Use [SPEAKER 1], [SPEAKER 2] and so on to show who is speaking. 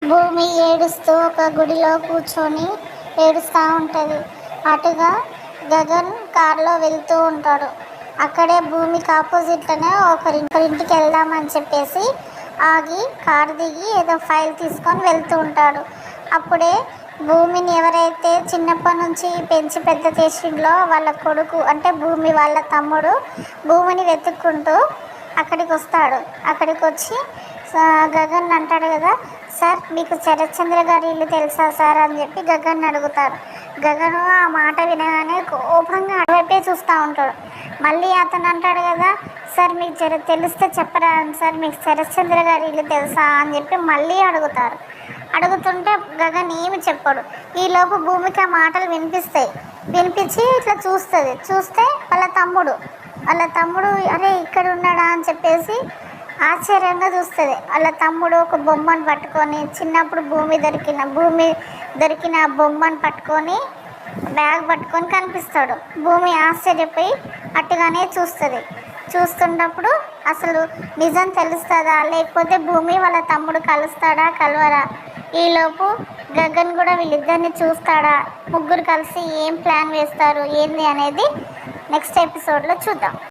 [SPEAKER 1] భూమి ఏడుస్తూ ఒక గుడిలో కూర్చొని ఏడుస్తూ ఉంటుంది. అటుగా గగన్ కార్లో వెళ్తూ ఉంటాడు. అక్కడే భూమికి ఆపోజిట్లోనే ఒకరింటికి వెళ్దామని చెప్పేసి ఆగి కారు దిగి ఏదో ఫైల్ తీసుకొని వెళ్తూ ఉంటాడు. అప్పుడే భూమిని ఎవరైతే చిన్నప్పటి నుంచి పెంచి పెద్ద చేసిండ్లో వాళ్ళ కొడుకు అంటే భూమి వాళ్ళ తమ్ముడు భూమిని వెతుక్కుంటూ అక్కడికి వస్తాడు. అక్కడికి వచ్చి గగన్ అంటాడు కదా, సార్ మీకు శరత్చంద్ర గారి ఇల్లు తెలుసా సార్ అని చెప్పి గగన్ అడుగుతాడు. గగన్ ఆ మాట వినగానే కోపంగా అటువైపే చూస్తూ ఉంటాడు. మళ్ళీ అతను అంటాడు కదా, సార్ మీకు తెలిస్తే చెప్పరా సార్, మీకు శరత్చంద్ర గారి ఇల్లు తెలుసా అని చెప్పి మళ్ళీ అడుగుతారు. అడుగుతుంటే గగన్ ఏమి చెప్పాడు. ఈలోపు భూమికి ఆ మాటలు వినిపించి ఇట్లా చూస్తే వాళ్ళ తమ్ముడు అరే ఇక్కడ ఉన్నాడా అని చెప్పేసి ఆశ్చర్యంగా చూస్తుంది. వాళ్ళ తమ్ముడు ఒక బొమ్మను పట్టుకొని చిన్నప్పుడు భూమి దొరికిన బొమ్మను పట్టుకొని బ్యాగ్ పట్టుకొని కనిపిస్తాడు. భూమి ఆశ్చర్యపోయి అట్టుగానే చూస్తున్నప్పుడు అసలు నిజం తెలుస్తుందా లేకపోతే భూమి వాళ్ళ తమ్ముడు కలుస్తాడా కలవరా, ఈలోపు గగన్ కూడా వీళ్ళిద్దరిని చూస్తాడా, ముగ్గురు కలిసి ఏం ప్లాన్ వేస్తారు ఏంది అనేది నెక్స్ట్ ఎపిసోడ్లో చూద్దాం.